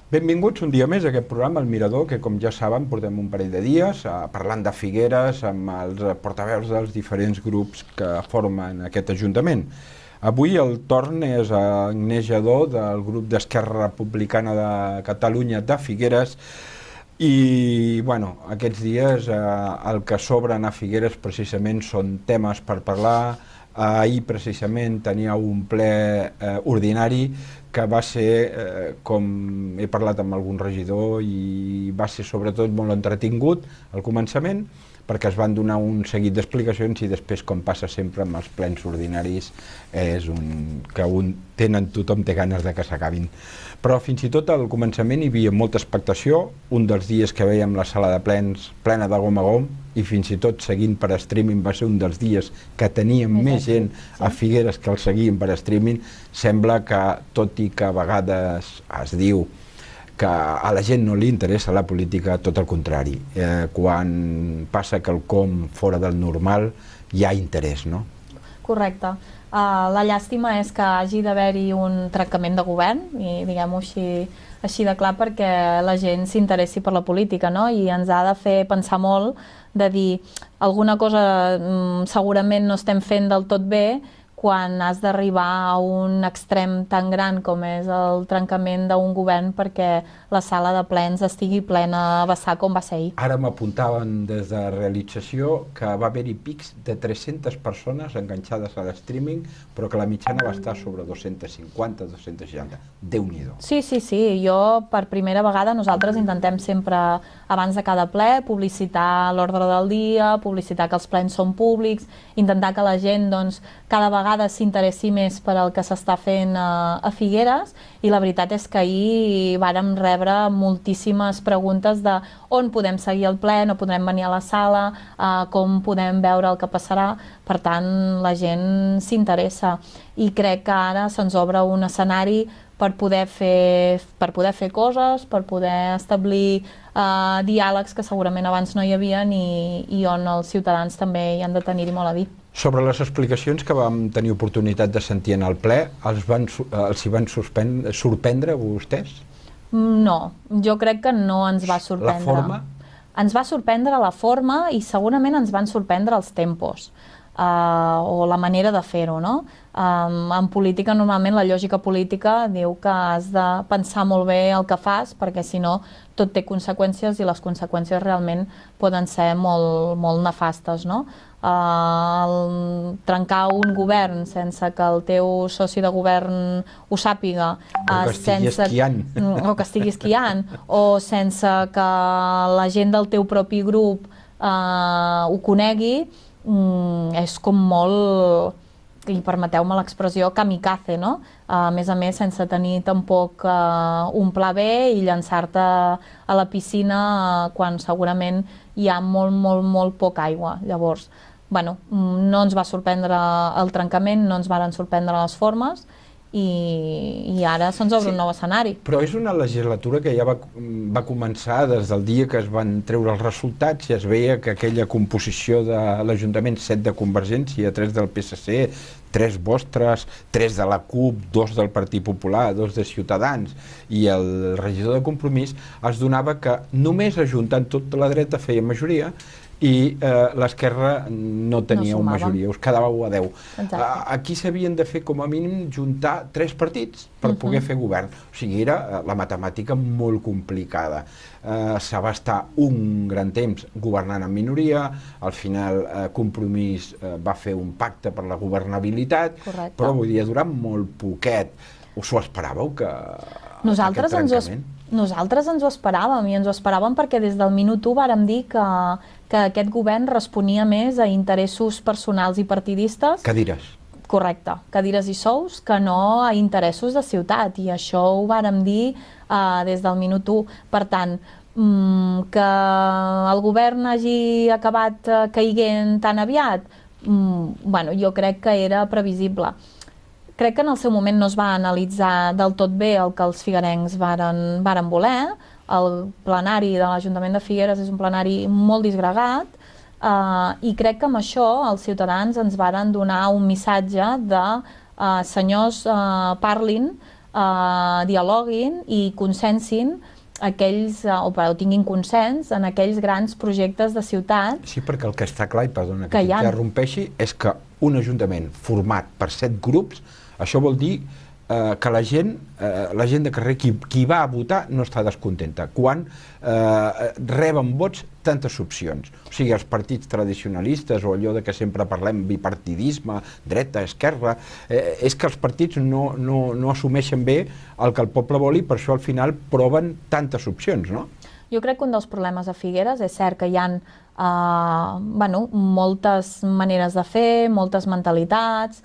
Benvinguts un dia més a aquest programa, El Mirador, que com ja saben portem un parell de dies parlant de Figueres amb els portaveus dels diferents grups que formen aquest Ajuntament. Avui el torn és a Agnès Lledó del grup d'Esquerra Republicana de Catalunya de Figueres i bueno, aquests dies el que s'obren a Figueres precisament són temes per parlar. Ahir precisament teníeu un ple ordinari que va ser, com he parlat amb algun regidor, i va ser sobretot molt entretingut al començament, perquè es van donar un seguit d'explicacions i després, com passa sempre amb els plens ordinaris, és que tothom té ganes de que s'acabin. Però fins i tot al començament hi havia molta expectació, un dels dies que veiem la sala de plens plena de gom a gom, i fins i tot seguint per streaming va ser un dels dies que teníem més gent a Figueres que el seguien per streaming. Sembla que, tot i que a vegades es diu que a la gent no li interessa la política, tot el contrari. Quan passa quelcom fora del normal hi ha interès, no? Correcte. La llàstima és que hagi d'haver-hi un trencament de govern, i diguem-ho així de clar, perquè la gent s'interessi per la política, no? I ens ha de fer pensar molt de dir alguna cosa segurament no estem fent del tot bé quan has d'arribar a un extrem tan gran com és el trencament d'un govern perquè la sala de plens estigui plena a vessar com va ser ahir. Ara m'apuntaven des de realització que va haver-hi pics de 300 persones enganxades a l'streaming, però que la mitjana va estar sobre 250, 260. Déu-n'hi-do. Sí, jo per primera vegada nosaltres intentem sempre abans de cada ple publicitar l'ordre del dia, publicitar que els plens són públics, intentar que la gent doncs, cada vegada s'interessi més per al que s'està fent a Figueres, i la veritat és que ahir vàrem rebre moltíssimes preguntes de on podem seguir el ple, no podrem venir a la sala, com podem veure el que passarà. Per tant, la gent s'interessa i crec que ara se'ns obre un escenari per poder fer coses, per poder establir diàlegs que segurament abans no hi havia i on els ciutadans també hi han de tenir-hi molt a dir. Sobre les explicacions que vam tenir oportunitat de sentir en el ple, els hi van sorprendre a vostès? No, jo crec que no ens va sorprendre. La forma? Ens va sorprendre la forma i segurament ens van sorprendre els tempos. O la manera de fer-ho, no? En política, normalment, la lògica política diu que has de pensar molt bé el que fas, perquè si no tot té conseqüències i les conseqüències realment poden ser molt, molt nefastes, no? Trencar un govern sense que el teu soci de govern ho sàpiga, o que estigui esquiant, o sense que la gent del teu propi grup ho conegui, és com molt, i permeteu-me l'expressió, kamikaze, no? A més, sense tenir tampoc un pla B i llançar-te a la piscina quan segurament hi ha molt, molt, molt poca aigua. Llavors, bueno, no ens va sorprendre el trencament, no ens varen sorprendre les formes, i ara se'ns obre un nou escenari. Però és una legislatura que ja va començar des del dia que es van treure els resultats i es veia que aquella composició de l'Ajuntament, 7 de Convergència, 3 del PSC, 3 vostres, 3 de la CUP, 2 del Partit Popular, 2 de Ciutadans i el regidor de Compromís, es donava que només ajuntant tota la dreta feia majoria i l'esquerra no tenia una majoria, us quedàveu a 10. Aquí s'havien de fer com a mínim juntar 3 partits per poder fer govern. O sigui, era la matemàtica molt complicada. Se va estar un gran temps governant en minoria, al final Compromís va fer un pacte per la governabilitat, però vull dir, durant molt poquet. Us ho esperàveu, que aquest trencament? Nosaltres ens ho esperàvem, i ens ho esperàvem perquè des del minut 1 vàrem dir que aquest govern responia més a interessos personals i partidistes. Cadires. Correcte, cadires i sous, que no a interessos de ciutat, i això ho vàrem dir des del minut 1. Per tant, que el govern hagi acabat caiguent tan aviat, bueno, jo crec que era previsible. Crec que en el seu moment no es va analitzar del tot bé el que els figuerencs varen voler. El plenari de l'Ajuntament de Figueres és un plenari molt disgregat, i crec que amb això els ciutadans ens varen donar un missatge de senyors, parlin, dialoguin i consensin aquells, o tinguin consens en aquells grans projectes de ciutat. Sí, perquè el que està clar, i perdona que t'interrompeixi, és que un ajuntament format per 7 grups, això vol dir que la gent de carrer, qui va a votar, no està descontenta, quan reben vots tantes opcions. O sigui, els partits tradicionalistes, o allò de que sempre parlem, bipartidisme, dreta, esquerra, és que els partits no assumeixen bé el que el poble vol i per això al final proven tantes opcions, no? Jo crec que un dels problemes a Figueres és cert que hi ha moltes maneres de fer, moltes mentalitats,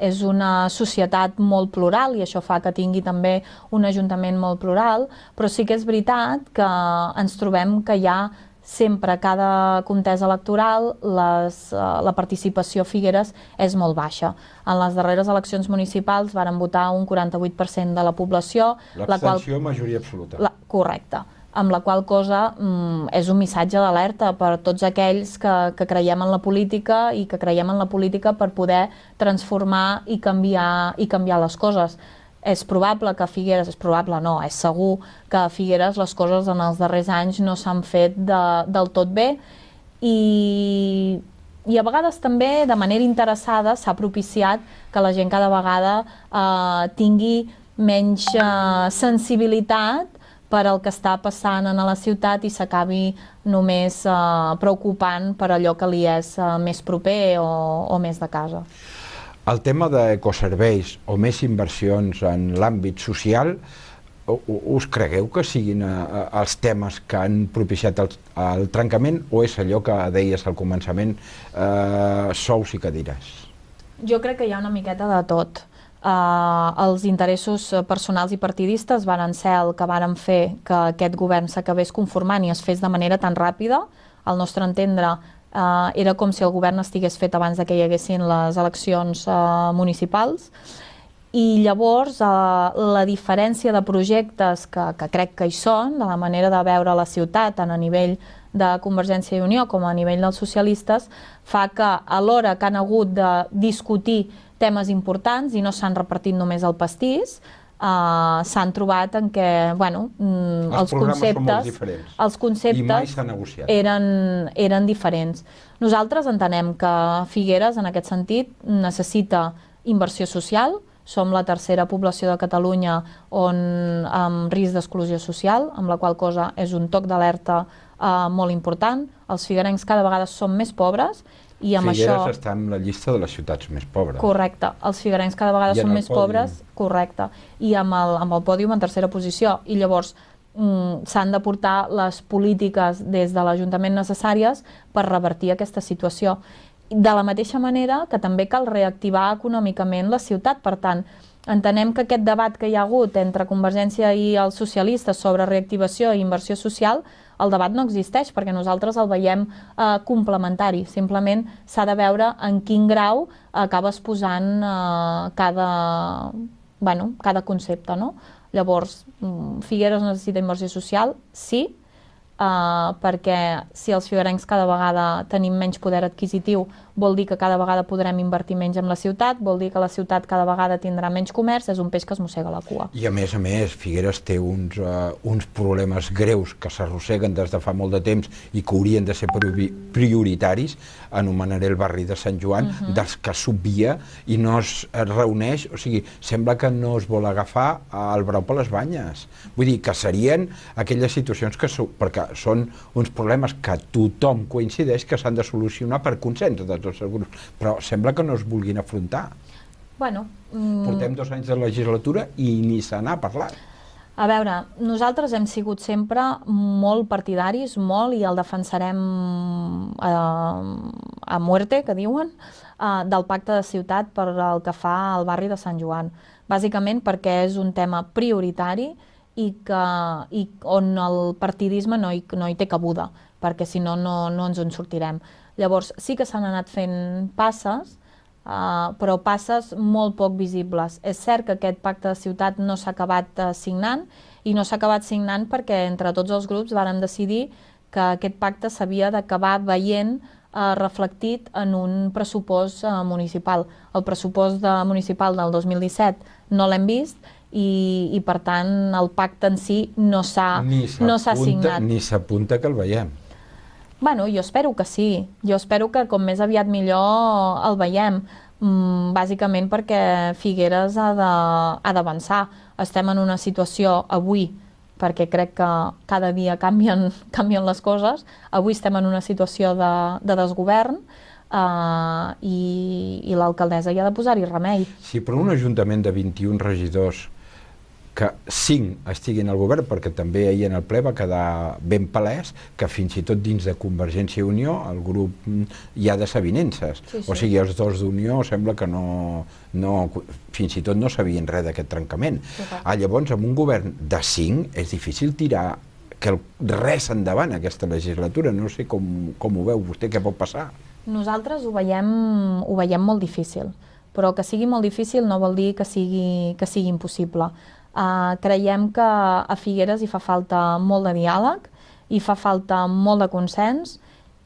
és una societat molt plural i això fa que tingui també un ajuntament molt plural, però sí que és veritat que ens trobem que hi ha sempre, cada contesa electoral, la participació a Figueres és molt baixa. En les darreres eleccions municipals varen votar un 48% de la població. L'abstenció, majoria absoluta. Correcte. Amb la qual cosa és un missatge d'alerta per tots aquells que creiem en la política i que creiem en la política per poder transformar i canviar les coses. És probable que a Figueres, és segur que a Figueres les coses en els darrers anys no s'han fet del tot bé i a vegades també de manera interessada s'ha propiciat que la gent cada vegada tingui menys sensibilitat per al que està passant a la ciutat i s'acabi només preocupant per allò que li és més proper o més de casa. El tema d'ecoserveis o més inversions en l'àmbit social, us cregueu que siguin els temes que han propiciat el trencament o és allò que deies al començament, sous i cadires? Jo crec que hi ha una miqueta de tot. Els interessos personals i partidistes varen ser el que varen fer que aquest govern s'acabés conformant i es fes de manera tan ràpida. Al nostre entendre, era com si el govern estigués fet abans que hi haguessin les eleccions municipals. I llavors la diferència de projectes que crec que hi són, de la manera de veure la ciutat tant a nivell de Convergència i Unió com a nivell dels socialistes, fa que alhora que han hagut de discutir temes importants i no s'han repartit només el pastís, s'han trobat en què els conceptes eren diferents. Nosaltres entenem que Figueres, en aquest sentit, necessita inversió social. Som la tercera població de Catalunya amb risc d'exclusió social, amb la qual cosa és un toc d'alerta molt important. Els figuerencs cada vegada són més pobres i amb això... Figueres està en la llista de les ciutats més pobres. Correcte. Els figuerencs cada vegada són més pobres, correcte, i amb el pòdium en tercera posició. I llavors s'han de portar les polítiques des de l'Ajuntament necessàries per revertir aquesta situació. De la mateixa manera que també cal reactivar econòmicament la ciutat. Per tant, entenem que aquest debat que hi ha hagut entre Convergència i els socialistes sobre reactivació i inversió social, el debat no existeix perquè nosaltres el veiem complementari. Simplement s'ha de veure en quin grau acabes posant cada concepte, no? Llavors, Figueres necessita inversió social? Sí, perquè si els figuerencs cada vegada tenim menys poder adquisitiu vol dir que cada vegada podrem invertir menys en la ciutat, vol dir que la ciutat cada vegada tindrà menys comerç, és un peix que es mossega la cua. I a més, Figueres té uns problemes greus que s'arrosseguen des de fa molt de temps i que haurien de ser prioritaris. Anomenaré el barri de Sant Joan, dels que s'obvia i no es reuneix, o sigui, sembla que no es vol agafar el brau per les banyes. Vull dir que serien aquelles situacions perquè són uns problemes que tothom coincideix que s'han de solucionar per consens de tots els grups, però sembla que no es vulguin afrontar. Portem 2 anys de legislatura i ni se n'ha parlat. A veure, nosaltres hem sigut sempre molt partidaris, molt, i el defensarem a muerte, que diuen, del pacte de ciutat per el que fa al barri de Sant Joan. Bàsicament perquè és un tema prioritari i on el partidisme no hi té cabuda, perquè si no, no ens en sortirem. Llavors, sí que s'han anat fent passes, però passes molt poc visibles. És cert que aquest pacte de ciutat no s'ha acabat signant, i no s'ha acabat signant perquè entre tots els grups vàrem decidir que aquest pacte s'havia d'acabar veient reflectit en un pressupost municipal. El pressupost municipal del 2017 no l'hem vist i per tant el pacte en si no s'ha signat. Ni s'apunta que el veiem. Bueno, jo espero que sí. Jo espero que com més aviat millor el veiem. Bàsicament perquè Figueres ha d'avançar. Estem en una situació avui, perquè crec que cada dia canvien les coses. Avui estem en una situació de desgovern i l'alcaldessa hi ha de posar-hi remei. Si per un ajuntament de 21 regidors que 5 estiguin al govern, perquè també ahir en el ple va quedar ben palès que fins i tot dins de Convergència i Unió el grup hi ha desavinences. O sigui, els dos d'Unió sembla que fins i tot no sabien res d'aquest trencament. Llavors, amb un govern de 5 és difícil tirar res endavant aquesta legislatura. No sé com ho veu vostè, què pot passar? Nosaltres ho veiem molt difícil, però que sigui molt difícil no vol dir que sigui impossible. Creiem que a Figueres hi fa falta molt de diàleg, hi fa falta molt de consens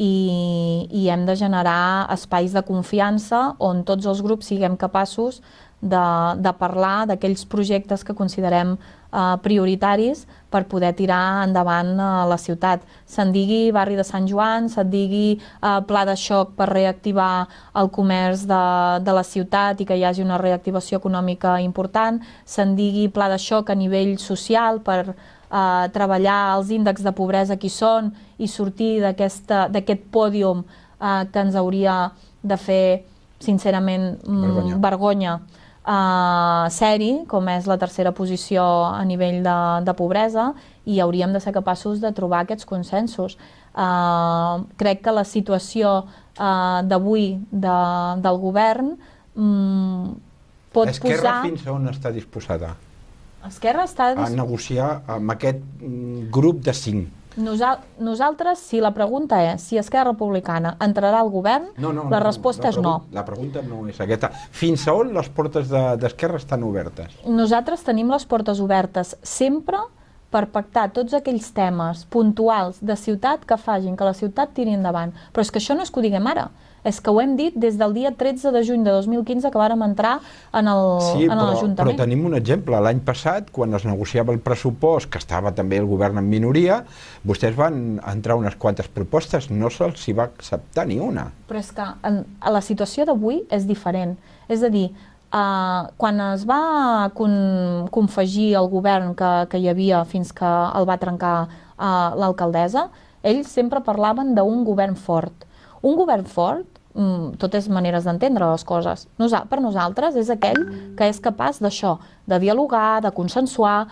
i hem de generar espais de confiança on tots els grups siguem capaços de parlar d'aquells projectes que considerem prioritaris per poder tirar endavant la ciutat. Se'n digui barri de Sant Joan, se'n digui pla de xoc per reactivar el comerç de la ciutat i que hi hagi una reactivació econòmica important, se'n digui pla de xoc a nivell social per treballar els índexs de pobresa que hi són i sortir d'aquest pòdium que ens hauria de fer, sincerament, vergonya seri, com és la tercera posició a nivell de pobresa, i hauríem de ser capaços de trobar aquests consensos. Crec que la situació d'avui del govern pot posar... Esquerra fins a on està disposada? Esquerra està a negociar amb aquest grup de 5. Nosaltres, si la pregunta és si Esquerra Republicana entrarà al govern, la resposta és no. La pregunta no és aquesta. Fins a on les portes d'Esquerra estan obertes? Nosaltres tenim les portes obertes sempre per pactar tots aquells temes puntuals de ciutat que facin que la ciutat tiri endavant. Però és que això no és que ho diguem ara, és que ho hem dit des del dia 13 de juny de 2015 que vàrem entrar en l'Ajuntament. Però tenim un exemple. L'any passat, quan es negociava el pressupost, que estava també el govern en minoria, vostès van entrar unes quantes propostes, no se'ls hi va acceptar ni una. Però és que la situació d'avui és diferent. És a dir, quan es va confegir el govern que hi havia fins que el va trencar l'alcaldessa, ells sempre parlaven d'un govern fort. Un govern fort, tot és maneres d'entendre les coses. Per nosaltres és aquell que és capaç d'això, de dialogar, de consensuar,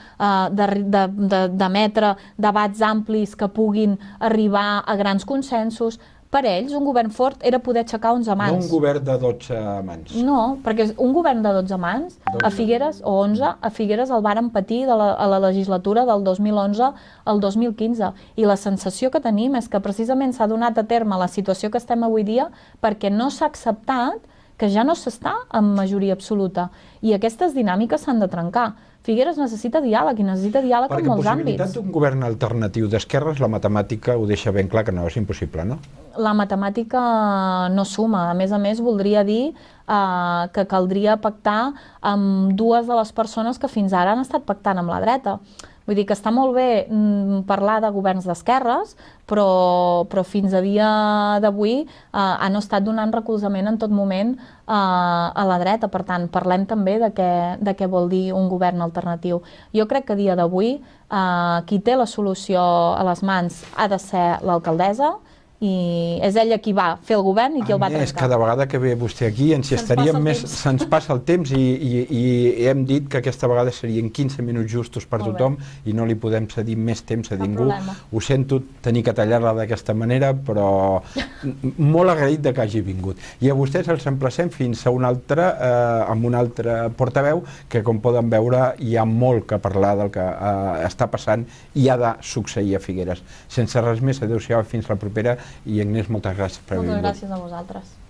d'emetre debats amplis que puguin arribar a grans consensos. Per ells, un govern fort era poder aixecar 11 mans. No un govern de 12 mans. No, perquè un govern de 12 mans, a Figueres, o 11, a Figueres el varen patir a la legislatura del 2011 al 2015. I la sensació que tenim és que precisament s'ha donat a terme la situació que estem avui dia perquè no s'ha acceptat que ja no s'està en majoria absoluta. I aquestes dinàmiques s'han de trencar. Figueres necessita diàleg i necessita diàleg en molts àmbits. Perquè possibilitat d'un govern alternatiu d'esquerres, la matemàtica ho deixa ben clar que no és impossible, no? La matemàtica no suma. A més, voldria dir que caldria pactar amb dues de les persones que fins ara han estat pactant amb la dreta. Vull dir que està molt bé parlar de governs d'esquerres, però fins a dia d'avui han estat donant recolzament en tot moment a la dreta. Per tant, parlem també de què vol dir un govern alternatiu. Jo crec que a dia d'avui qui té la solució a les mans ha de ser l'alcaldessa, i és ella qui va fer el govern i qui el va trencar. Cada vegada que ve vostè aquí se'ns passa el temps i hem dit que aquesta vegada serien 15 minuts justos per tothom i no li podem cedir més temps a ningú. Ho sento tenir que tallar-la d'aquesta manera, però molt agraït que hagi vingut. I a vostès els emplacem fins a un altre, amb un altre portaveu, que com poden veure hi ha molt que parlar del que està passant i ha de succeir a Figueres. Sense res més, adéu-siau, fins la propera. I Agnès, moltes gràcies per haver vingut. Moltes gràcies a vosaltres.